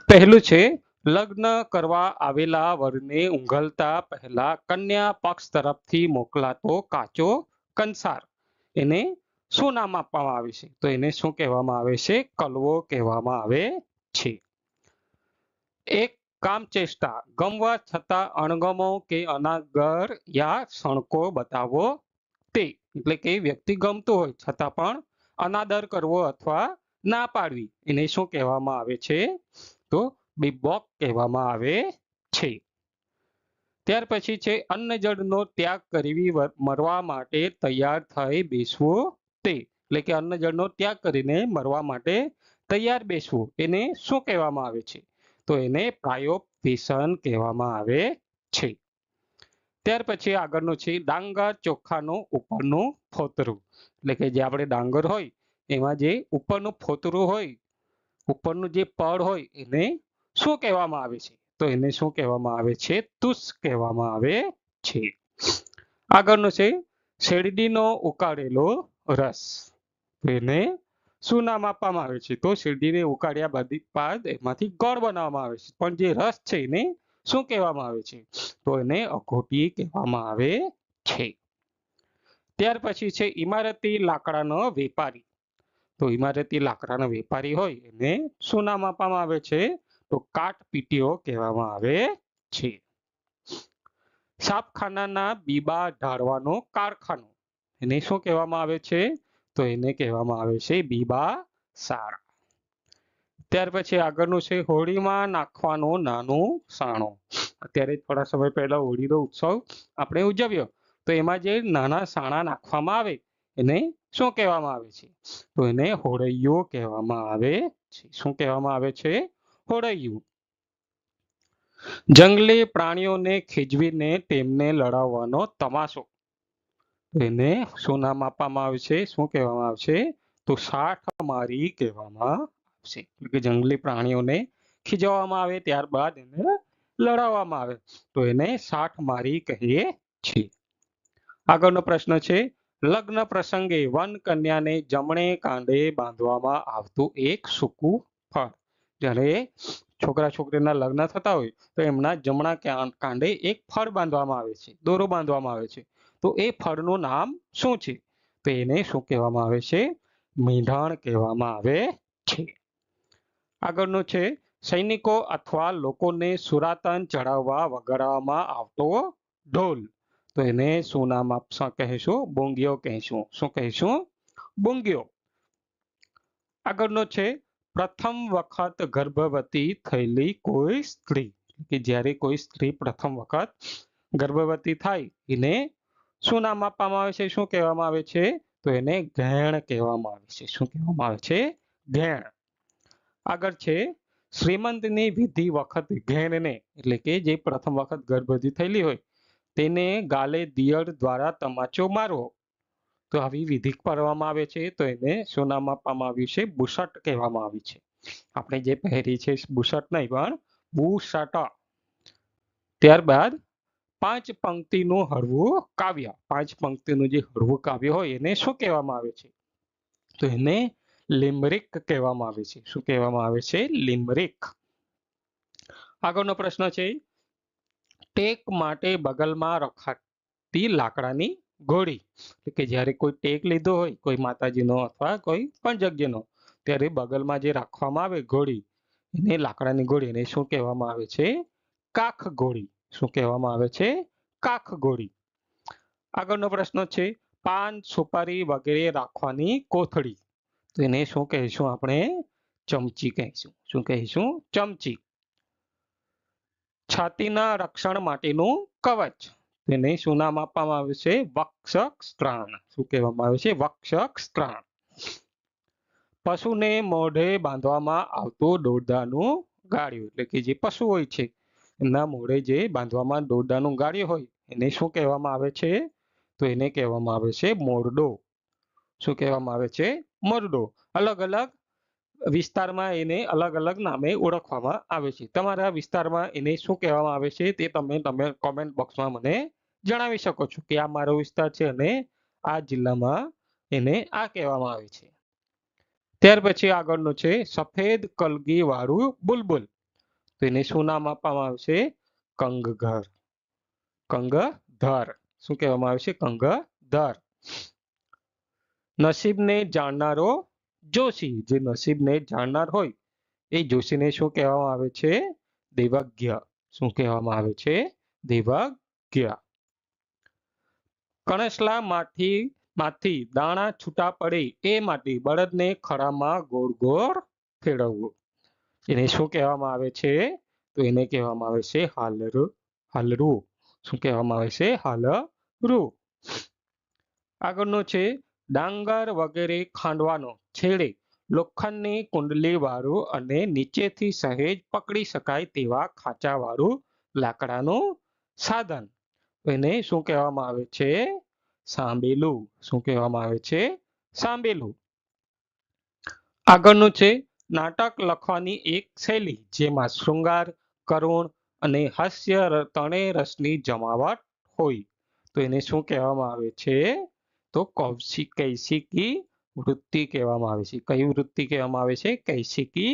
પહેલું છે લગ્ન કરવા આવેલા વરને ઉંઘલતા પહેલા કન્યા પક્ષ તરફથી મોકલાતો કાચો કંસાર એને શું નામ આપવામાં આવે છે? તો એને શું કહેવામાં આવે છે? કલવો કહેવામાં આવે છે. એક કામચેષ્ટા ગમવા છતાં અણગમો કે અનાદર યા સણકો બતાવો તે એટલે કે વ્યક્તિ ગમતો હોય છતાં પણ અનાદર કરવો અથવા ના પાડવી એને શું કહેવામાં આવે છે? તો બિબોક કહેવામાં આવે છે. ત્યાર પછી છે અન્ન જળનો ત્યાગ કરી મરવા માટે તૈયાર થઈ બેસવું તે એટલે કે અન્ન જળનો ત્યાગ કરીને મરવા માટે તૈયાર બેસવું એને શું કહેવામાં આવે છે? તો એને પ્રાયોપવેશન કહેવામાં આવે છે. ત્યાર પછી આગળનું છે ડાંગર ચોખાનું ઉપરનું ફોતરું એટલે કે જે આપણે ડાંગર હોય એમાં જે ઉપરનું ફોતરું હોય ઉપરનું જે પડ હોય એને શું કહેવામાં આવે છે? તો એને શું કહેવામાં આવે છે? તુષ કહેવામાં આવે છે. આગળનું છે શેરડીનો ઉકાળેલો રસ એને શું નામ આપવામાં આવે છે? તો શેરડીને ઉકાળ્યા બાદ એમાંથી ગોળ બનાવવામાં આવે છે પણ જે રસ છે એને શું કહેવામાં આવે છે? તો એને અખોટી કહેવામાં આવે છે. ત્યાર પછી છે ઇમારતી લાકડાનો વેપારી તો ઇમારતી લાકડાનો વેપારી હોય એને શું નામ આપવામાં આવે છે? તો કાટપીટીઓ કહેવામાં આવે છે. છાપખાનાના બીબા ઢાળવાનો કારખાનો એને શું કહેવામાં આવે છે? તો એને કહેવામાં આવે છે બીબા શાળા. ત્યાર પછી આગળનું છે હોળીમાં નાખવાનું નાનું સાણો અત્યારે થોડા સમય પહેલા હોળીનો ઉત્સવ આપણે ઉજવ્યો તો એમાં જે નાના સાણા નાખવામાં આવે એને શું કહેવામાં આવે છે? તો એને હોળૈયું કહેવામાં આવે છે. શું કહેવામાં આવે છે? હોળૈયું. જંગલી પ્રાણીઓને ખીજવીને તેમને લડાવવાનો તમાશો એને શું નામ આપવામાં આવે છે? શું કહેવામાં આવે છે? તો સાઠમારી કહેવામાં આવશે. એટલે કે જંગલી પ્રાણીઓને ખીજવવામાં આવે ત્યારબાદ એને લડાવવામાં આવે તો એને સાઠમારી કહીએ છીએ. આગળનો પ્રશ્ન છે લગ્ન પ્રસંગે વન કન્યાને જમણે કાંડે બાંધવામાં આવતું એક સૂકું ફળ જ્યારે છોકરા છોકરીના લગ્ન થતા હોય તો એમના જમણા કાંડે એક ફળ બાંધવામાં આવે છે દોરો બાંધવામાં આવે છે તો એ ફળનું નામ શું છે? તો એને શું કહેવામાં આવે છે? મીંઢણ કહેવામાં આવે છે. આગળનું છે સૈનિકો અથવા લોકોને સુરાતન ચડાવવા વગાડવામાં આવતો ઢોલ તો એને શું નામ કહીશું? બોંગિયો કહીશું. શું કહીશું? બોંગિયો. આગળનો છે પ્રથમ વખત ગર્ભવતી થયેલી કોઈ સ્ત્રી કે જ્યારે કોઈ સ્ત્રી પ્રથમ વખત ગર્ભવતી થાય એને શું નામ આપવામાં આવે છે? શું કહેવામાં આવે છે? તો એને ઘેણ કહેવામાં આવે છે. શું કહેવામાં આવે છે? ઘેણ. આગળ છે શ્રીમંતની વિધિ વખત ઘેણને એટલે કે જે પ્રથમ વખત ગર્ભવતી થયેલી હોય તેને ગાલે દિયર દ્વારા તમાચો મારવો તો આવી વિધિ કરવામાં આવે છે તો એને શું નામ આપવામાં આવ્યું છે? બુશટ કહેવામાં આવ્યું છે. આપણે જે પહેરી છે બુશટ નહીં પણ બુશટ. ત્યારબાદ પાંચ પંક્તિનું હળવું કાવ્ય પાંચ પંક્તિનું જે હળવું કાવ્ય હોય એને શું કહેવામાં આવે છે? તો એને લિમરિક કહેવામાં આવે છે. શું કહેવામાં આવે છે? લિમરિક. આગળનો પ્રશ્ન છે ટેક માટે બગલમાં રખાતી લાકડાની ઘોડી કે જ્યારે કોઈ ટેક લીધો હોય કોઈ માતાજીનો અથવા કોઈ પણ જગ્યાનો ત્યારે બગલમાં જે રાખવામાં આવે ઘોડી એને લાકડાની ઘોડી એને શું કહેવામાં આવે છે? કાખ ઘોડી. શું કહેવામાં આવે છે? કાખ ઘોડી. આગળનો પ્રશ્ન છે પાન સુપારી વગેરે રાખવાની કોથળી તો એને શું કહીશું? આપણે ચમચી કહીશું. શું કહીશું? ચમચી. છાતીના રક્ષણ માટેનું કવચ તેને શું નામ આપવામાં આવે છે? વક્ષક સ્ત્રાણ. શું કહેવામાં આવે છે? વક્ષક સ્ત્રાણ. પશુને મોઢે બાંધવામાં આવતું દોરડાનું ગાળિયું એટલે કે જે પશુ હોય છે એમના મોઢે જે બાંધવામાં દોરડાનું ગાળિયું હોય એને શું કહેવામાં આવે છે? તો એને કહેવામાં આવે છે મોરડો. શું કહેવામાં આવે છે? મોરડો. અલગ અલગ વિસ્તારમાં એને અલગ અલગ નામે ઓળખવામાં આવે છે. તમારા વિસ્તારમાં એને શું કહેવામાં આવે છે તે તમે કોમેન્ટ બોક્સમાં મને જણાવી શકો છો કે આ મારો વિસ્તાર છે અને આ જિલ્લામાં એને આ કહેવામાં આવે છે. ત્યાર પછી આગળનું છે સફેદ કલગી વાળું બુલબુલ તો એને શું નામ આપવામાં આવશે? કંગઘર. કંગધર. શું કહેવામાં આવે છે? કંગધર. નસીબને જાણનારો જોશી. જે નસીબને જાણનાર હોય એ જોશીને શું કહેવામાં આવે છે? દેવજ્ઞ. શું કહેવામાં આવે છે? દેવજ્ઞ. કણસલામાંથી દાણા છૂટા પડે એ માટે બળદને ખળામાં ગોળ ગોળ ફેરવવું. એને શું કહેવામાં આવે છે? તો એને કહેવામાં આવે છે હાલરું. શું કહેવામાં આવે છે? હાલરું. આગળનો છે ડાંગર વગેરે ખાંડવાનો છેડે લોખંડની કુંડલી વાળું અને નીચેથી સહેજ પકડી શકાય તેવા ખાંચા વાળું લાકડાનું સાધન. એને શું કહેવામાં આવે છે? સાંબેલું. શું કહેવામાં આવે છે? સાંબેલું. આગળનું છે નાટક લખવાની એક શૈલી જેમાં શૃંગાર, કરુણ અને હાસ્ય ત્રણેય રસની જમાવટ હોય. તો એને શું કહેવામાં આવે છે? તો કૈશિકી વૃત્તિ કહેવામાં આવે છે. કઈ વૃત્તિ કહેવામાં આવે છે? કૈશિકી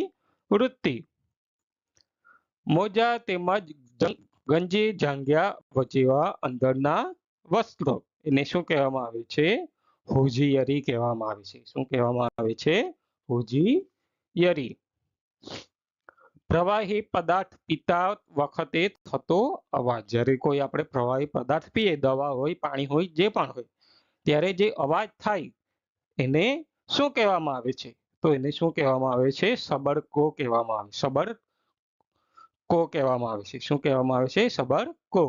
વૃત્તિ. મોજા તેમજ ગંજી જાંઘિયા જેવા અંદરના વસ્ત્રો એને શું કહેવામાં આવે છે? હોજિયરી કહેવામાં આવે છે. શું કહેવામાં આવે છે? હોજિયરી. પ્રવાહી પદાર્થ પીતા વખતે થતો અવાજ. જ્યારે કોઈ આપણે પ્રવાહી પદાર્થ પીએ, દવા હોય, પાણી હોય, જે પણ હોય, ત્યારે જે અવાજ થાય એને શું કહેવામાં આવે છે? તો એને શું કહેવામાં આવે છે? સબડકો કહેવામાં આવે. સબડકો કહેવામાં આવે છે. શું કહેવામાં આવે છે? સબડકો.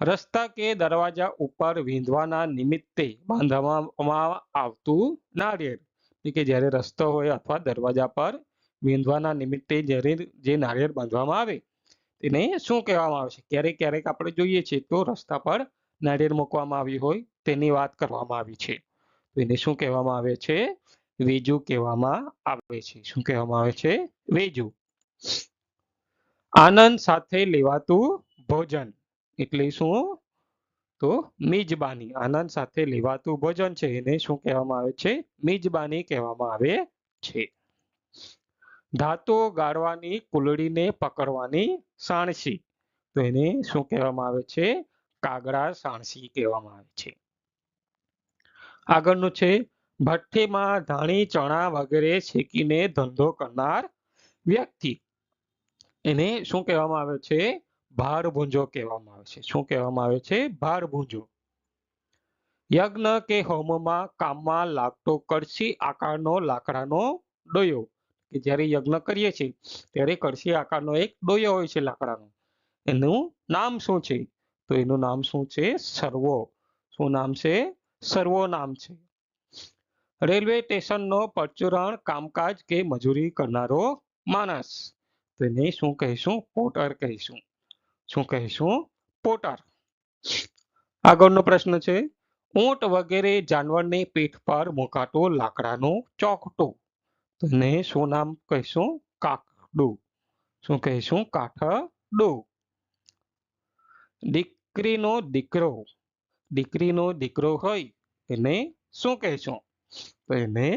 રસ્તા કે દરવાજા ઉપર વીંધવાના નિમિત્તે બાંધવામાં આવતું નાળિયેર. કે જ્યારે રસ્તો હોય અથવા દરવાજા પર વીંધવાના નિમિત્તે જ્યારે જે નાળિયેર બાંધવામાં આવે એને શું કહેવામાં આવે છે? ક્યારેક ક્યારેક આપણે જોઈએ છીએ તો રસ્તા પર નાળિયેર મૂકવામાં આવ્યું હોય તેની વાત કરવામાં આવી છે. તો એને શું કહેવામાં આવે છે? વેજુ કહેવામાં આવે છે. શું કહેવામાં આવે છે? વેજુ. આનંદ સાથે લેવાતું ભોજન એટલે શું? તો મિજબાની. આનંદ સાથે લેવાતું ભોજન છે એને શું કહેવામાં આવે છે? મિજબાની કહેવામાં આવે છે. ધાતુ ગાળવાની કુલડીને પકડવાની સાણસી. તો એને શું કહેવામાં આવે છે? કાગડા સાણસી કહેવામાં આવે છે. આગળનું છે ભઠ્ઠીમાં ધાણી, ચણા વગેરે શેકીને ધંધો કરનાર વ્યક્તિ. એને શું કહેવામાં આવે છે? ભારભૂંજો કહેવામાં આવે છે. શું કહેવામાં આવે છે? ભારભૂંજો. યજ્ઞ કે હોમમાં કામમાં લાગતો કળશી આકારનો લાકડાનો ડોયો. કે જ્યારે યજ્ઞ કરીએ છીએ ત્યારે કળશી આકારનો એક ડોયો હોય છે લાકડાનો. એનું નામ શું છે? તો એનું નામ શું છે? સરવો. શું નામ છે? સરવો નામ છે. રેલવે સ્ટેશનનો પરચુરણ કામકાજ કે મજૂરી કરનારો માણસ. તો એને શું કહીશું? પોર્ટર કહીશું. શું કહીશું? પોર્ટર. આગળનો પ્રશ્ન છે ઊંટ વગેરે જાનવરને પીઠ પર મુકાતો લાકડાનો ચોકટો. તો એને શું નામ કહીશું? કાઠડું. શું કહીશું? કાઠડું. દીકરીનો દીકરો. દીકરીનો દીકરો હોય એને શું કહીશું? તો એને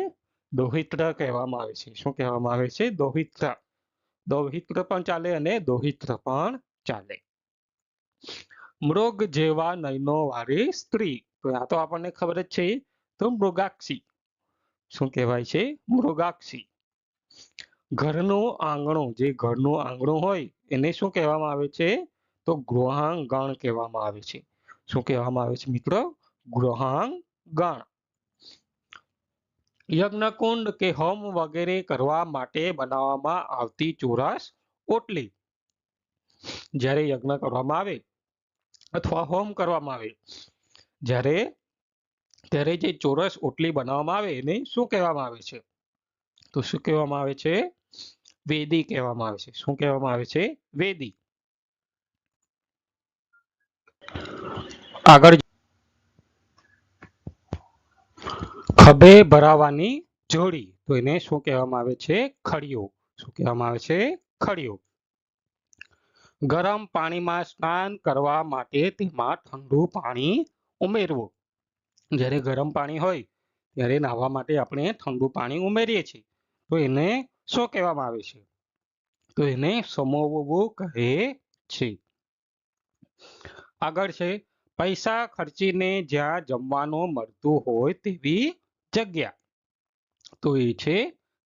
દોહિત્ર કહેવામાં આવે છે. શું કહેવામાં આવે છે? દોહિત્ર. દૌહિત્ર પણ ચાલે અને દોહિત્ર પણ ચાલે. મૃગ જેવા નયનો વાળી સ્ત્રી. તો આ તો આપણને ખબર જ છે. તો મૃગાક્ષી. શું કહેવાય છે? મૃગાક્ષી. ઘરનું આંગણું. જે ઘરનું આંગણું હોય એને શું કહેવામાં આવે છે? તો ગૃહાંગણ કહેવામાં આવે છે. શું કહેવામાં આવે છે મિત્રો? ગૃહાંગણ. યજ્ઞકુંડ કે હોમ વગેરે કરવા માટે બનાવવામાં આવતી ચોરસ ઓટલી. જ્યારે યજ્ઞ કરવામાં આવે અથવા હોમ કરવામાં આવે ત્યારે જે ચોરસ ઓટલી બનાવવામાં આવે એને શું કહેવામાં આવે છે? તો શું કહેવામાં આવે છે? વેદી કહેવામાં આવે છે. શું કહેવામાં આવે છે? વેદી. આગળ ખભે ભરાવાની જોડી. તો એને શું કહેવામાં આવે છે? ખડિયો. શું કહેવામાં આવે છે? ખડિયો. ગરમ પાણીમાં સ્નાન કરવા માટે તેમાં ઠંડુ પાણી ઉમેરવું. જ્યારે ગરમ પાણી હોય ત્યારે નાહવા માટે આપણે ઠંડુ પાણી ઉમેરીએ છીએ. તો એને શું કહેવામાં આવે છે? તો એને સમાવવું કહે છે. આગળ છે પૈસા ખર્ચીને જ્યાં જમવાનું મળતું હોય તેવી જગ્યા, તો એ છે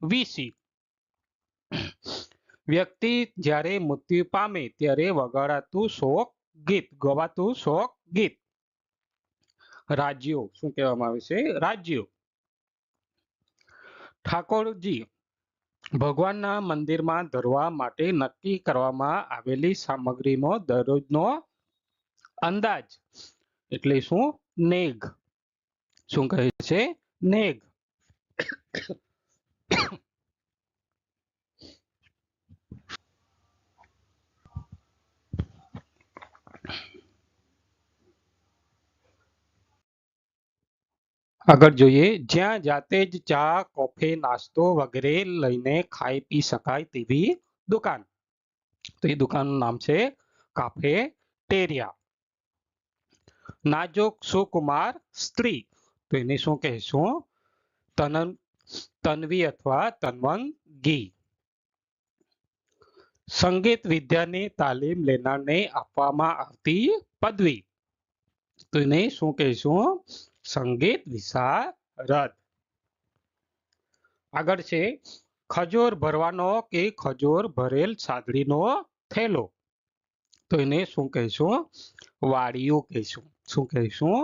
વીસી. વ્યક્તિ જ્યારે મૃત્યુ પામે ત્યારે વગાડાતું શોક ગીત, ગવાતું શોક ગીત, રાજ્યો, શું કહેવામાં આવે છે? રાજ્યો. ઠાકોરજી ભગવાનના મંદિરમાં ધરવા માટે નક્કી કરવામાં આવેલી સામગ્રીનો દરરોજનો અંદાજ એટલે શું? નેગ. શું કહે છે? નેગ. આગળ જોઈએ જ્યાં જાતે જ ચા કોફી નાસ્તો વગેરે લઈને ખાઈ પી શકાય તેવી દુકાન, તો એ દુકાનનું નામ છે કાફેટેરિયા. નાજુક સુકુમાર સ્ત્રી, તો એને શું કહેશું? તન્વી અથવા તન્વંગી. સંગીત વિદ્યાની તાલીમ લેનારને આપવામાં આવતી પદવી, તો એને શું કહેશું? સંગીત વિશારદ. આગળ છે ખજૂર ભરવાનો કે ખજૂર ભરેલ સાદડીનો થેલો, તો એને શું કહીશું? વાડિયું કહીશું. શું કહીશું?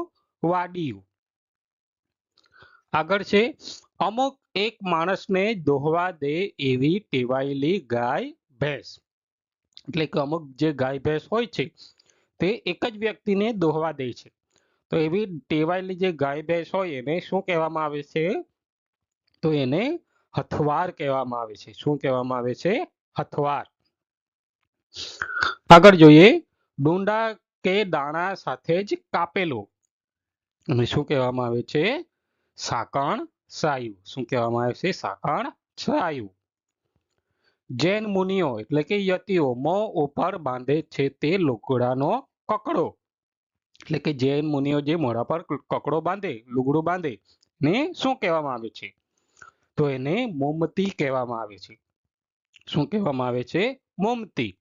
વાડિયું. આગળ છે અમુક એક માણસને દોહવા દે એવી ટેવાયેલી ગાય ભેંસ, એટલે કે અમુક જે ગાય ભેંસ હોય છે તે એક જ વ્યક્તિને દોહવા દે છે, તો એવી ટેવાયેલી જે ગાય ભેંસ હોય એને શું કહેવામાં આવે છે? તો એને હથવાર કહેવામાં આવે છે. શું કહેવામાં આવે છે? હથવાર. આગળ જોઈએ ડુંડા કે દાણા સાથે જ કાપેલું, અને શું કહેવામાં આવે છે? સાકણ સાયું. શું કહેવામાં આવે છે? સાકણ સાયું. જૈન મુનિઓ એટલે કે યતિઓ મોં ઉપર બાંધે છે તે લુગડાનો કકડો, એટલે કે જૈન મુનિઓ જે મોઢા પર કકડો બાંધે, લુગડું બાંધે ને શું કહેવામાં આવે છે? તો એને મોમતી કહેવામાં આવે છે. શું કહેવામાં આવે છે? મોમતી.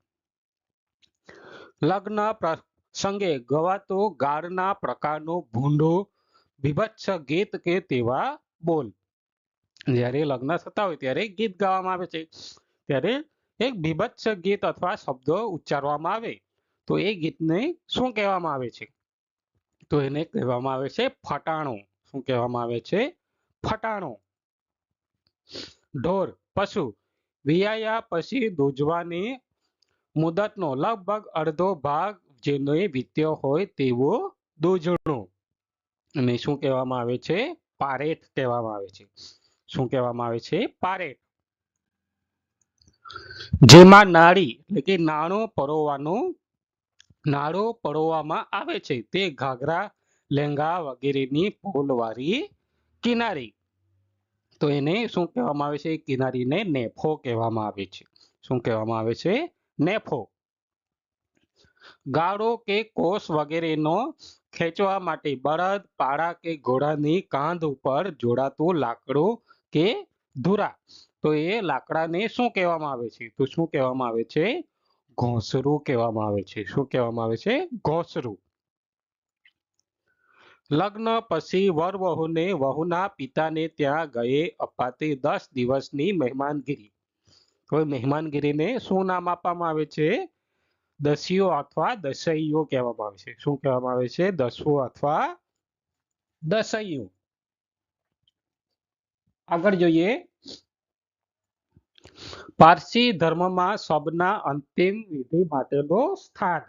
લગ્ન પ્રસંગે ગવાતો ગાળના પ્રકારનું ભૂંડું બીભત્સ ગીત કે તેવા બોલ, જ્યારે લગ્ન થતા હોય ત્યારે ગીત ગાવામાં આવે છે, ત્યારે એક બીભત્સ ગીત અથવા શબ્દો ઉચ્ચારવામાં આવે તો એ ગીતને શું કહેવામાં આવે છે? તો એને કહેવામાં આવે છે ફટાણું. શું કહેવામાં આવે છે? ફટાણું. ઢોર પશુ વિયાયા પછી દૂધવાની મુદતનો લગભગ અડધો ભાગ જેને વીત્યો હોય તેવું દૂધણું, અને શું કહેવામાં આવે છે? પારેઠ કહેવામાં આવે છે. શું કહેવામાં આવે છે? પારેઠ. જેમાં નાળી એટલે કે નાણું પરોવવામાં આવે છે તે ઘાઘરા લેંગા વગેરેની ફૂલવાળી કિનારી, તો એને શું કહેવામાં આવે છે? કિનારીને નેફો કહેવામાં આવે છે. શું કહેવામાં આવે છે? નેફો. ગાળો કે કોસ વગેરેનો ખેંચવા માટે બળદ પાડા કે ઘોડાની કાંધ ઉપર જોડાતું લાકડું કે ધુરા, તો એ લાકડાને શું કહેવામાં આવે છે? તો શું કહેવામાં આવે છે? ઘોંસરું કહેવામાં આવે છે. શું કહેવામાં આવે છે? ઘોંસરું. લગ્ન પછી વર વહુને વહુના પિતાને ત્યાં ગયે અપાતી 10 દિવસની મહેમાનગીરી, હવે મહેમાનગીરીને શું નામ આપવામાં આવે છે? દસિયો અથવા દસૈયો કહેવામાં આવે છે. શું કહેવામાં આવે છે? દસવો અથવા દસૈયો. આગળ જોઈએ પારસી ધર્મમાં શબના અંતિમ વિધિ માટેનું સ્થાન.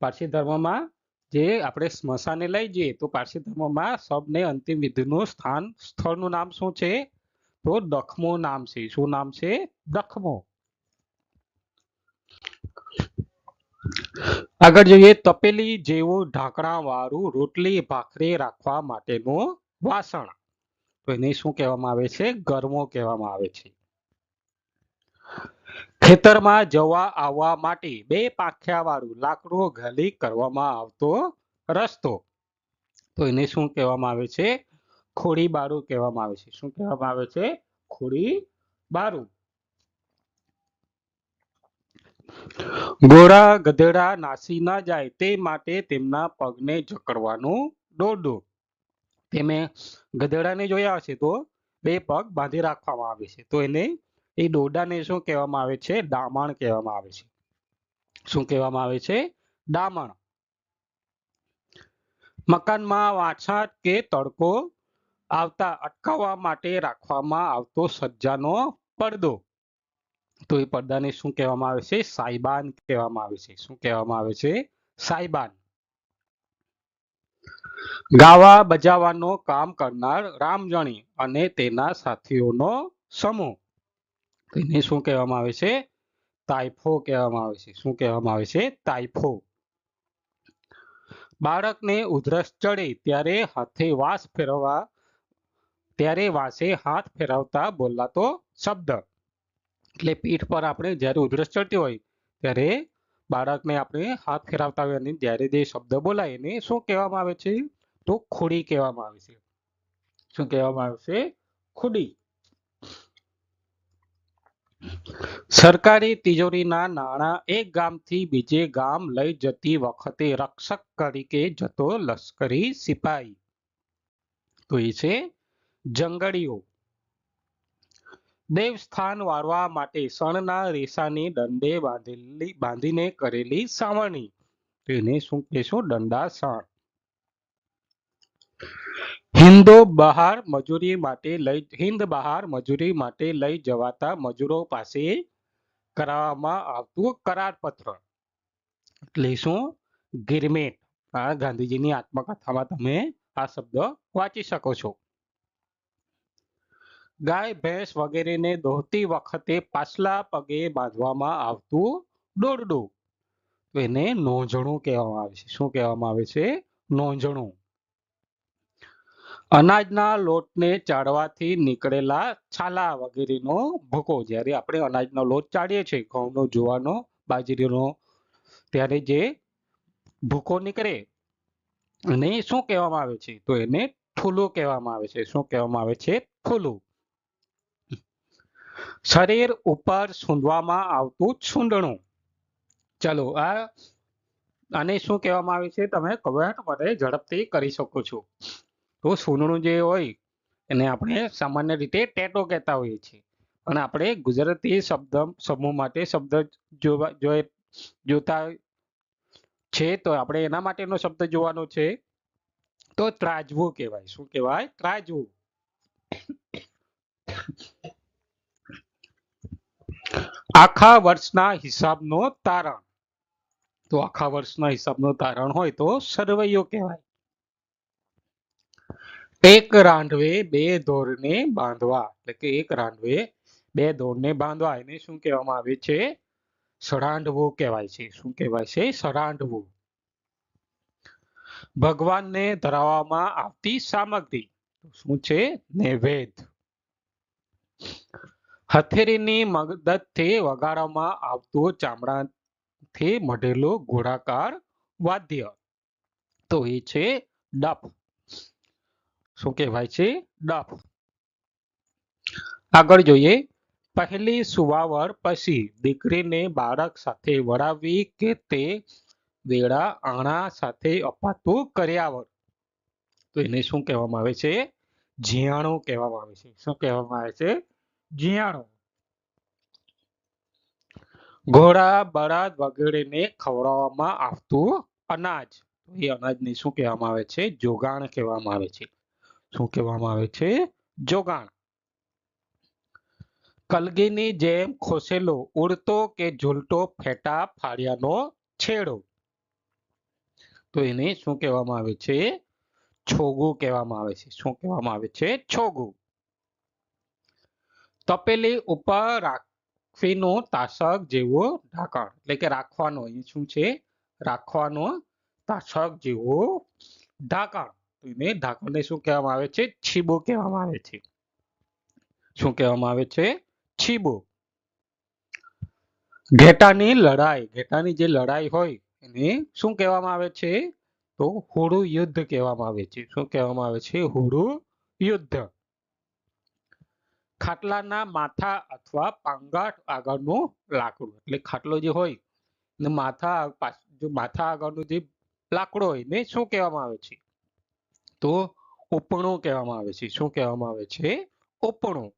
પારસી ધર્મમાં જે આપણે સ્મશાને લઈ જઈએ તો પારસી ધર્મમાં શબને અંતિમ વિધિનું સ્થળનું નામ શું છે? તો દખમો નામ છે. શું નામ છે? દખમો. આગળ જોઈએ તપેલી જેવું ઢાંકણા વાળું રોટલી ભાખરી રાખવા માટેનું વાસણ, તો એને શું કહેવામાં આવે છે? ગરમો કહેવામાં આવે છે. ખેતરમાં જવા આવવા માટે 2 પાંખિયા વાળું લાકડું ઘાલી કરવામાં આવતો રસ્તો, તો એને શું કહેવામાં આવે છે? ખોડીબારું કહેવામાં આવે છે. શું કહેવામાં આવે છે? ખોડીબારું. ઘોડા ગધેડા નાસી ના જાય તે માટે તેમના પગને જકડવાનું દોરડું. તમે ગધેડાને જોયા હશે તો બે પગ બાંધી રાખવામાં આવે છે, તો એને એ દોરડાને શું કહેવામાં આવે છે? દામણ કહેવામાં આવે છે. શું કહેવામાં આવે છે? દામણ. મકાનમાં વાછાટ કે તડકો આવતા અટકાવવા માટે રાખવામાં આવતો સજ્જાનો પડદો, તો એ પડદાને શું કહેવામાં આવે છે? સાયબાન કહેવામાં આવે છે. શું કહેવામાં આવે છે? સાયબાન. ગાવા બજાવવાનું કામ કરનાર રામજણી અને તેના સાથીઓનો સમૂહ, એને શું કહેવામાં આવે છે? તાઇફો કહેવામાં આવે છે. શું કહેવામાં આવે છે? તાઇફો. બાળકને ઉધરસ ચડે ત્યારે વાસે હાથ ફેરવતા બોલાતો શબ્દ, એટલે પીઠ પર આપણે જ્યારે ઉધરસ ચડતી હોય ત્યારે બાળકને આપણે હાથ ફેરવતા હોય અને જ્યારે જે શબ્દ બોલાય એને શું કહેવામાં આવે છે? તો ખોડી કહેવામાં આવે છે. શું કહેવામાં આવે છે? ખોડી. સરકારી તિજોરીના નાણાં એક ગામથી બીજે ગામ લઈ જતી વખતે રક્ષક તરીકે જતો લશ્કરી સિપાહી, તો એ છે જંગડીઓ. દેવસ્થાન વાળવા માટે શણના રેસાની દંડે બાંધીને કરેલી સાવરણી, તો એને શું કહેશું? દંડાસણ. હિન્દ બહાર મજૂરી માટે લઈ જવાતા મજૂરો પાસે કરાવવામાં આવતું કરારપત્ર, એટલે શું? ગિરમેટ. આ ગાંધીજીની આત્મકથામાં તમે આ શબ્દ વાંચી શકો છો. ગાય ભેંસ વગેરેને દોહતી વખતે પાછલા પગે બાંધવામાં આવતું દોરડું, તો એને નોંઝણું કહેવામાં આવે છે. શું કહેવામાં આવે છે? નોંઝણું. અનાજના લોટને ચાળવાથી નીકળેલા છાલા વગેરેનો ભૂકો, જ્યારે આપણે અનાજનો લોટ ચાળીએ છીએ, ઘઉંનો, જુવારનો, બાજરીનો, ત્યારે જે ભૂકો નીકળે અને શું કહેવામાં આવે છે? તો એને ઠૂલું કહેવામાં આવે છે. શું કહેવામાં આવે છે? ઠૂલું. શરીર ઉપર સૂંધવામાં આવતું છૂંદણું, ચલો આને શું કહેવામાં આવે છે? તમે કમેન્ટ મને ઝડપથી કરી શકો છો. તો સૂંદણું જે હોય એને આપણે સામાન્ય રીતે ટેટો કહેતા હોઈએ છીએ, અને આપણે ગુજરાતી શબ્દ સમૂહ માટે શબ્દ જોતા છે, તો આપણે એના માટેનો શબ્દ જોવાનો છે, તો ત્રાજવું કહેવાય. શું કહેવાય? ત્રાજવું. આખા વર્ષના હિસાબનો તારણ, તો આખા વર્ષના હિસાબનો તારણ હોય તો સરવૈયો કહેવાય. એક રાંઢવે બે ઢોરને બાંધવા, એટલે કે એક રાંઢવે બે ઢોરને બાંધવા, એને શું કહેવામાં આવે છે? સરાંઢવું કહેવાય છે. શું કહેવાય છે? સરાંઢવું. ભગવાનને ધરાવવામાં આવતી સામગ્રી, શું છે? નૈવેદ્ય. હથેળીની મદદથી વગાડવામાં આવતું ચામડાથી મઢેલું ગોળાકાર વાદ્ય, તો એ છે ડફ. શું કહેવાય છે? ડફ. આગળ જોઈએ. પહેલી સુવાવડ પછી દીકરીને બાળક સાથે વળાવવી કે તે વેળા આણા સાથે અપાતું કર્યાવર, તો એને શું કહેવામાં આવે છે? જીયાણું કહેવામાં આવે છે. શું કહેવામાં આવે છે? જીયાણું. ઘોડા બળદ વગેરેને ખવડાવવામાં આવતું અનાજ, એ અનાજને શું કહેવામાં આવે છે? જોગાણ કહેવામાં આવે છે. શું કહેવામાં આવે છે? જોગાણ. કલગીની જેમ ખોસેલો ઉડતો કે ઝૂલતો ફેટા ફાળિયાનો છેડો, તો એને શું કહેવામાં આવે છે? છોગું કહેવામાં આવે છે. શું કહેવામાં આવે છે? છોગું. તપેલી ઉપર રાખવીનું તાસક જેવું ઢાંકણ, એટલે કે રાખવાનું, એ શું છે? રાખવાનું તાસક જેવું ઢાંકણ, એને ઢાંકણને શું કહેવામાં આવે છે? છીબું કહેવામાં આવે છે. શું કહેવામાં આવે છે? છીબું. ઘેટાની જે લડાઈ હોય એને શું કહેવામાં આવે છે? તો હોડું યુદ્ધ કહેવામાં આવે છે. શું કહેવામાં આવે છે? હોડું યુદ્ધ. ખાટલાના માથા અથવા પાંગાટ આગળનું લાકડું, એટલે ખાટલો જે હોય ને માથા આગળનું જે લાકડો હોય ને શું કહેવામાં આવે છે? તો ઉપણું કહેવામાં આવે છે. શું કહેવામાં આવે છે? ઉપણું.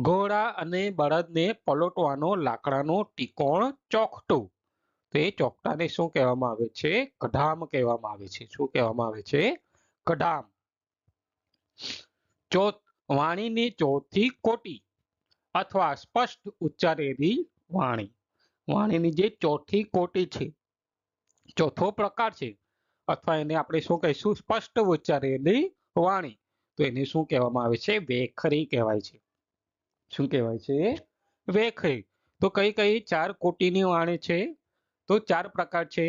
ઘોડા અને બળદને પલોટવાનો લાકડાનો ત્રિકોણ ચોકઠું. તો એ ચોકટાને શું કહેવામાં આવે છે? કઢામ કહેવામાં આવે છે. શું કહેવામાં આવે છે? કઢામ. વાણીની ચોથી કોટી અથવા સ્પષ્ટ ઉચ્ચારેલી વાણી. વાણીની જે ચોથી કોટી છે, ચોથો પ્રકાર છે, અથવા એને આપણે શું કહીશું? સ્પષ્ટ ઉચ્ચારેલી વાણી. તો એને શું કહેવામાં આવે છે? વેખરી કહેવાય છે. શું કહેવાય છે? વેખરી. તો કઈ કઈ 4 કોટીની વાણી છે? તો 4 પ્રકાર છે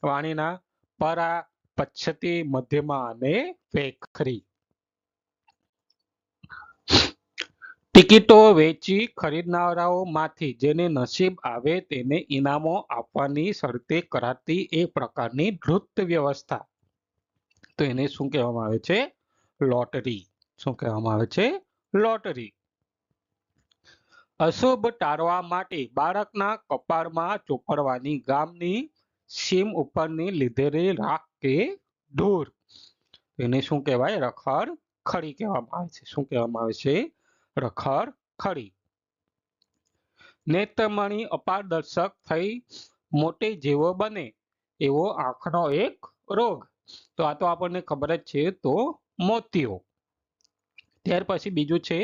વાણીના: પરા, પચ્છતી, મધ્યમા અને વેખરી. ટિકિટો વેચી ખરીદનારાઓમાંથી જેને નસીબ આવે તેને ઇનામો આપવાની શરતે કરાતી એક પ્રકારની ધૂર્ત વ્યવસ્થા. તો એને શું કહેવામાં આવે છે? લોટરી. શું કહેવામાં આવે છે? લોટરી. અશુભ ટાળવા માટે બાળકના કપાળમાં ચોપડવાની ગામની સીમ ઉપરની લીધેલી રાખ કે ધૂળ. એને શું કહેવાય? રખડ ખડી કહેવામાં આવે છે. શું કહેવામાં આવે છે? રખડ ખડી. નેત્રમણી અપારદર્શક થઈ મોટી જેવો બને એવો આંખનો એક રોગ. તો આ તો આપણને ખબર જ છે. તો મોતિયો. ત્યાર પછી બીજું છે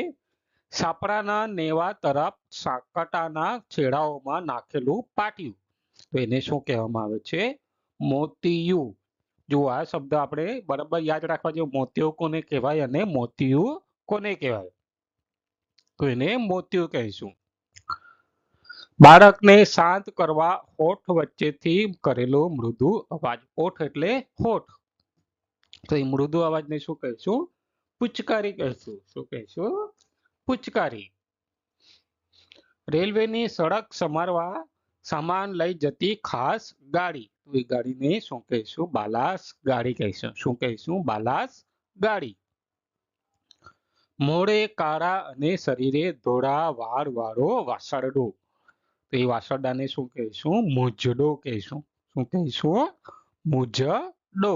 સાપડાના નેવા તરફ સાકટાના છેડાઓમાં નાખેલું પાટિયું. તો એને શું કહેવામાં આવે છે? મોતિયું. જો આ શબ્દ આપણે બરાબર યાદ રાખવા જોઈએ. મોતિયો કોને કહેવાય અને મોતિયું કોને કહેવાય? તો એને મોતિયું કહીશું. બાળકને શાંત કરવા હોઠ વચ્ચેથી કરેલો મૃદુ અવાજ. હોઠ એટલે હોઠ. તો એ મૃદુ અવાજને શું કહીશું? પુચકારી કહીશું. શું કહીશું? પુચકારી. રેલવેની સડક સમારવા સામાન લઈ જતી ખાસ ગાડી. તો એ ગાડીને શું કહીશું? બાલાસ ગાડી કહીશું. શું કહીશું? બાલાસ ગાડી. મોઢે કાળા અને શરીરે ધોળા વાળ વાળો વાસરડો. તો એ વાસરડાને શું કહીશું? મૂંઝડો કહીશું. શું કહીશું? મૂંઝડો.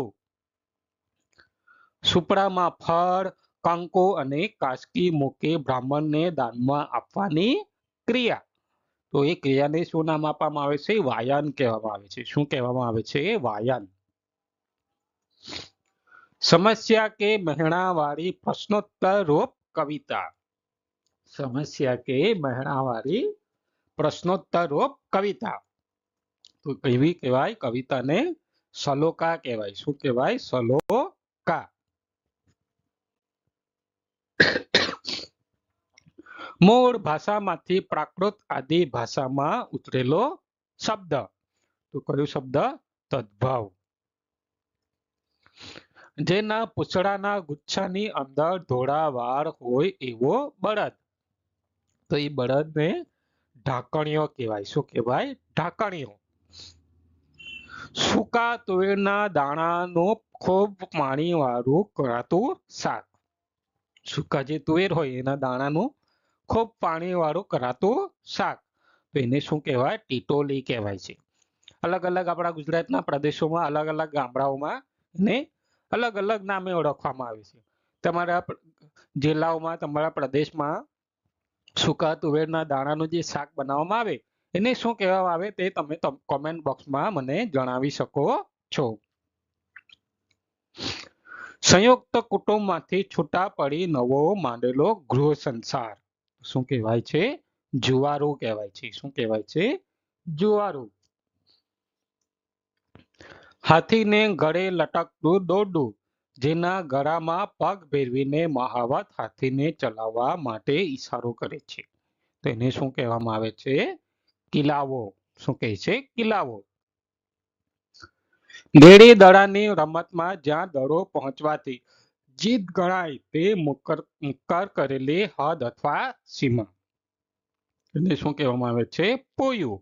સુપડામાં ફળ, કંકુ અને કાસકી મૂકી બ્રાહ્મણને દાનમાં આપવાની ક્રિયા. તો એ ક્રિયાને શું નામ આપવામાં આવે છે? વાયન કહેવામાં આવે છે. શું કહેવામાં આવે છે? વાયન. સમસ્યા કે મહેણાવાળી પ્રશ્નોત્તર રૂપ કવિતા. સમસ્યા કે મહેણાવાળી પ્રશ્નોત્તર રૂપ કવિતા. તો કેવી કહેવાય? કવિતાને સલોકા કહેવાય. શું કહેવાય? સલોકા. મૂળ ભાષામાંથી પ્રાકૃત આદિ ભાષામાં ઉતરેલો શબ્દ. તો કયો શબ્દ? તદ્ભવ. જેના પૂંછડાના ગુચ્છાની અંદર ધોળા વાળ હોય એવો બળદ. તો એ બળદને ઢાંકણીઓ કહેવાય. શું કહેવાય? ઢાંકણીઓ. સૂકા તુવેરના દાણાનું ખૂબ પાણી વાળું કરાતું શાક. સૂકા જે તુવેર હોય એના દાણાનું ખૂબ પાણી વાળું કરાતું શાક. તો એને શું કહેવાય? ટીટોલી કહેવાય છે. અલગ અલગ આપણા ગુજરાતના પ્રદેશોમાં, અલગ અલગ ગામડાઓમાં એને અલગ અલગ નામે ઓળખવામાં આવે છે. તમારા જિલ્લાઓમાં, તમારા પ્રદેશમાં સૂકા તુવેરના દાણાનું જે શાક બનાવવામાં આવે એને શું કહેવામાં આવે તે તમે કોમેન્ટ બોક્સમાં મને જણાવી શકો છો. સંયુક્ત કુટુંબમાંથી છૂટા પડી નવો માંડેલો ગૃહ સંસાર. શું કહેવાય છે? જુવારું કહેવાય છે. શું કહેવાય છે? જુવારું. હાથીને ગળે લટકતું દોરડું. જેના ગળામાં પગ ભેરવીને મહાવત હાથીને ચલાવવા માટે ઈશારો કરે છે. તો એને શું કહેવામાં આવે છે? કિલાવો. શું કહે છે? કિલાવો. ગેડી દડાની રમતમાં જ્યાં દડો પહોંચવાથી જીત ગણાય તે મુક્કર કરેલી હદ અથવા સીમા. એને શું કહેવામાં આવે છે? પોયું.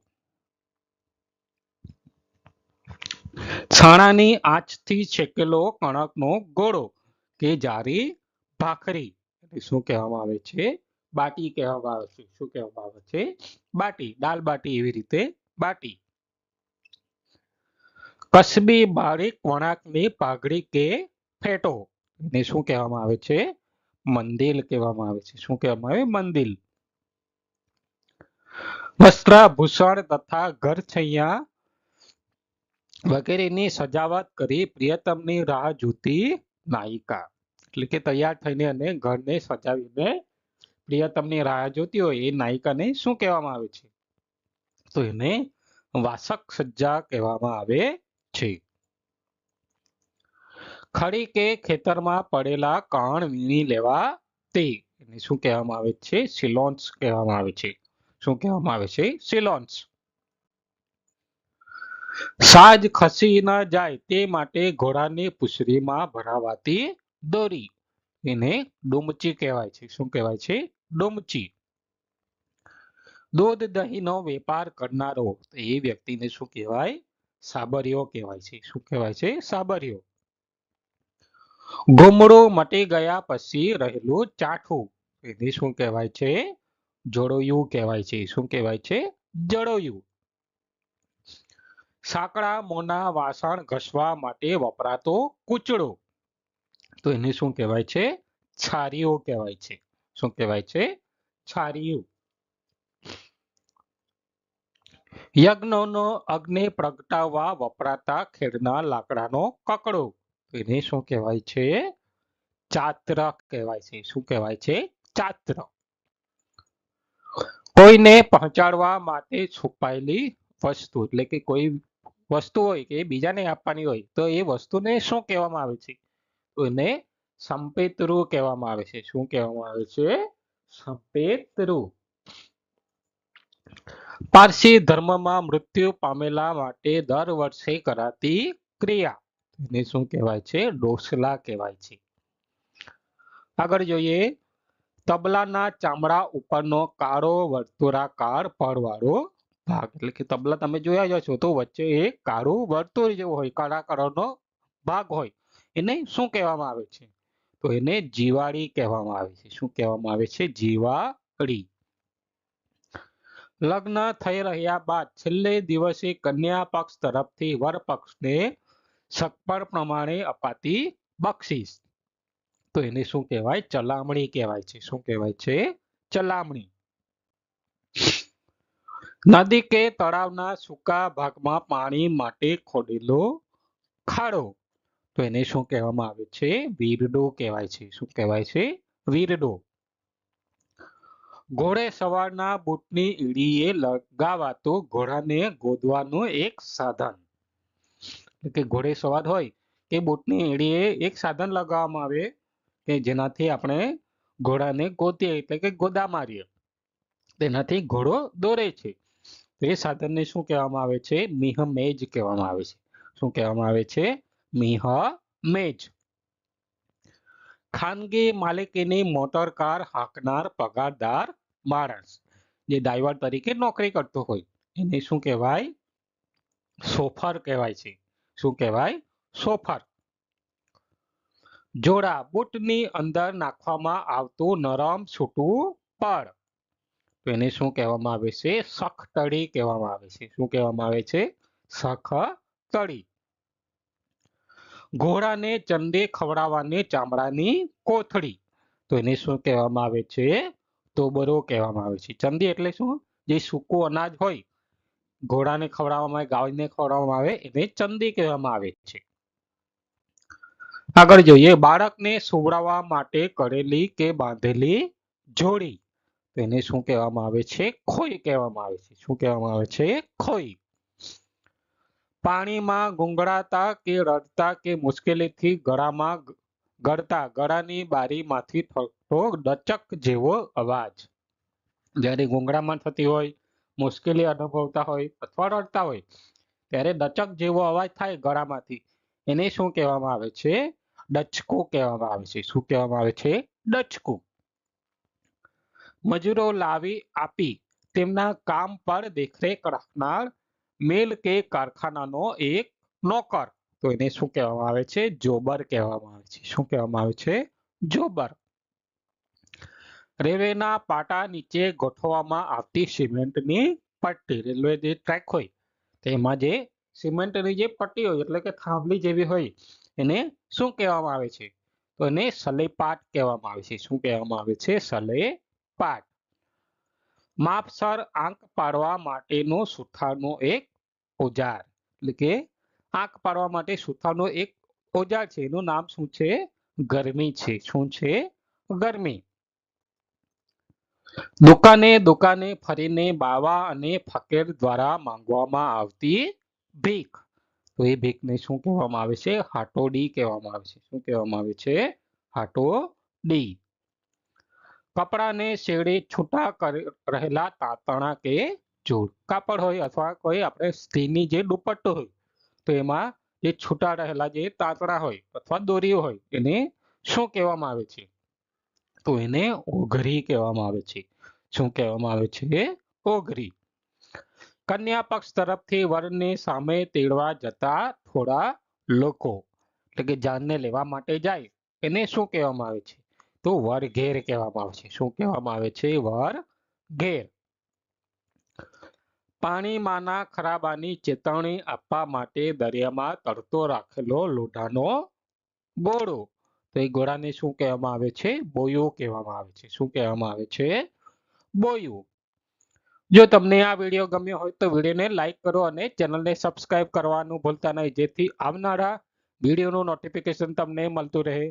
છાણાની આંચથી છેકેલો કણકનો ગોળો કે જારી ભાખરી. શું કહેવામાં આવે છે? બાટી કહેવામાં આવે છે. શું કહેવામાં આવે છે? બાટી. દાલ બાટી એવી રીતે બાટી. કસબી બારીક વળાંકની પાઘડી કે ફેટો એને શું કહેવામાં આવે છે? મંદિલ કહેવામાં આવે છે. શું કહેવામાં આવે? મંદિલ. વસ્ત્રાભૂષણ તથા ઘરછૈયા વગેરેની સજાવટ કરી પ્રિયતમની રાહ જોતી નાયિકા. એટલે કે તૈયાર થઈને અને ઘરને સજાવીને પ્રિયતમની રાહ જોતી હોય એ નાયિકાને શું કહેવામાં આવે છે? તો એને વાસક સજ્જા કહેવામાં આવે છે. ખડી કે ખેતરમાં પડેલા કણ વીણી લેવા તે એને શું કહેવામાં આવે છે? સિલોન્સ કહેવામાં આવે છે. શું કહેવામાં આવે છે? સિલોન્સ. સાજ ખસી ન જાય તે માટે ઘોડાની પૂંછડીમાં ભરાવાતી દોરી એને ડુમચી કહેવાય છે. શું કહેવાય છે? ડુમચી. દૂધ દહીંનો વેપાર કરનારો એ વ્યક્તિને શું કહેવાય? સાબરિયો કહેવાય છે. શું કહેવાય છે? સાબરિયો. ઘૂમડું મટી ગયા પછી રહેલું ચાઠું એને શું કહેવાય છે? જડોયું કહેવાય છે. શું કહેવાય છે? જડોયું. સાંકડા મોંના વાસણ ઘસવા માટે વપરાતો કૂચડો તો એને શું કહેવાય છે? છારીઓ કહેવાય છે. શું કહેવાય છે? છારીયું. યજ્ઞનો અગ્નિ પ્રગટાવવા વપરાતા ખેડના લાકડાનો કકડો એને શું કહેવાય છે? ચાત્ર કહેવાય છે. શું કહેવાય છે? ચાત્ર. કોઈને પહોંચાડવા માટે છુપાયેલી વસ્તુ એટલે કે કોઈ વસ્તુ હોય કે બીજાને આપવાની હોય તો એ વસ્તુને શું કહેવામાં આવે છે? તો એને સંપેતરુ કહેવામાં આવે છે. શું કહેવામાં આવે છે? સંપેતરુ. પારસી ધર્મમાં મૃત્યુ પામેલા માટે દર વર્ષે કરાતી ક્રિયા એને શું કહેવાય છે? ડોસલા કહેવાય છે. આગળ જોઈએ તબલાના ચામડા ઉપરનો કાળો વર્તુળાકાર પડવાળો ભાગ એટલે કે તબલા તમે જોયા જ હશો તો વચ્ચે એક કાળું વર્તુળ જેવું હોય કાળા કલરનો ભાગ હોય એને શું કહેવામાં આવે છે? તો એને જીવાડી કહેવામાં આવે છે. શું કહેવામાં આવે છે? જીવાડી. લગ્ન થઈ રહ્યા બાદ છેલ્લે દિવસે કન્યા પક્ષ તરફથી વર પક્ષને સગપણ પ્રમાણે અપાતી બક્ષિસ તો એને શું કહેવાય? ચલામણી કહેવાય છે. શું કહેવાય છે? ચલામણી. નદી કે તળાવના સૂકા ભાગમાં પાણી માટે ખોદેલો ખાડો તો એને શું કહેવામાં આવે છે? વીરડો કહેવાય છે. શું કહેવાય છે? વીરડો. ઘોડે સવારના બૂટની ઈડીએ લગાવાતો ઘોડાને ગોદવાનું એક સાધન એટલે કે ઘોડે સવાર હોય કે બૂટની ઈડીએ એક સાધન લગાવવામાં આવે કે જેનાથી આપણે ઘોડાને ગોતીએ એટલે કે ગોદા મારીએ તેનાથી ઘોડો દોડે છે. એ સાધનને શું કહેવામાં આવે છે? મિહમેજ કહેવામાં આવે છે. શું કહેવામાં આવે છે? મિહમેજ. ખાનગી માલિકીની મોટર કાર હાંકનાર પગારદાર માણસ જે ડ્રાઈવર તરીકે નોકરી કરતો હોય એને શું કહેવાય? સોફર કહેવાય છે. શું કહેવાય? સોફર. જોડા બૂટની અંદર નાખવામાં આવતું નરમ છૂટું પડ તો એને શું કહેવામાં આવે છે? સખતડી કહેવામાં આવે છે. શું કહેવામાં આવે છે? સખતડી. ઘોડાને ચંદે ખવડાવવાની ચામડાની કોથળી તો એને શું કહેવામાં આવે છે? તોબરો કહેવામાં આવે છે. ચંદી એટલે શું? જે સૂકું અનાજ હોય ઘોડાને ખવડાવવામાં આવે ગાયને ખવડાવવામાં આવે એને ચંદી કહેવામાં આવે છે. આગળ જોઈએ બાળકને સુવડાવવા માટે કરેલી કે બાંધેલી જોડી એને શું કહેવામાં આવે છે? ખોઈ કહેવામાં આવે છે. શું કહેવામાં આવે છે? ખોઈ. પાણીમાં ગુંગળાતા કે રડતા કે મુશ્કેલીથી ગળામાં ગળતા ગળાની બારીમાંથી થતો ડચક જેવો અવાજ જ્યારે ગુંગળામણ થતી હોય મુશ્કેલી અનુભવતા હોય અથવા રડતા હોય ત્યારે ડચક જેવો અવાજ થાય ગળામાંથી એને શું કહેવામાં આવે છે? ડચકો કહેવામાં આવે છે. શું કહેવામાં આવે છે? ડચકો. મજૂરો લાવી આપી તેમના કામ પર દેખરેખ રાખનાર મિલ કે કારખાનાનો એક નોકર તો એને શું કહેવામાં આવે છે? જોબર કહેવામાં આવે છે. શું કહેવામાં આવે છે? જોબર. રેલવેના પાટા નીચે ગોઠવવામાં આવતી સિમેન્ટની પટ્ટી, રેલવે જે ટ્રેક હોય તેમાં જે સિમેન્ટની જે પટ્ટી હોય એટલે કે થાંભલી જેવી હોય એને શું કહેવામાં આવે છે? તો એને સલેપાટ કહેવામાં આવે છે. શું કહેવામાં આવે છે? સલેપાટ. માપસર આંક પાડવા માટેનું સુથારનું એક ઓજાર, એટલે કે આંક પાડવા માટે સુથારનું એક ઓજાર છે, એનું નામ શું છે? ગરમી છે. શું છે? ગરમી. દુકાને દુકાને ફરીને બાવા અને ફકીર દ્વારા માંગવામાં આવતી ભીખ, તો એ ભીખને શું કહેવામાં આવે છે? હાટોડી કહેવામાં આવે છે. શું કહેવામાં આવે છે? હાટોડી. કપડાને શેડે છૂટા રહેલા તાંતણા કે જોડ, કાપડ હોય અથવા કોઈ આપણે સ્ત્રીની જે દુપટ્ટો હોય તો એમાં જે છૂટા રહેલા જે તાંતણા હોય અથવા દોરીઓ હોય એને શું કહેવામાં આવે છે? તો એને ઓઘરી કહેવામાં આવે છે. શું કહેવામાં આવે છે? ઓઘરી. કન્યા પક્ષ તરફથી વરને સામે તેડવા જતા થોડા લોકો, એટલે કે જાનને લેવા માટે જાય એને શું કહેવામાં આવે છે? તો વરઘેર કહેવામાં આવે છે. શું કહેવામાં આવે છે? વરઘેર. પાણીમાંના ખરાબાની ચેતવણી આપવા માટે દરિયામાં તરતો રાખેલો લોઢાનો ગોળો, તો એ ઘોડાને શું કહેવામાં આવે છે? બોયો કહેવામાં આવે છે. શું કહેવામાં આવે છે? બોયું. જો તમને આ વિડીયો ગમ્યો હોય તો વિડીયોને લાઈક કરો અને ચેનલને સબસ્ક્રાઇબ કરવાનું ભૂલતા નહીં, જેથી આવનારા વિડીયોનું નોટિફિકેશન તમને મળતું રહે.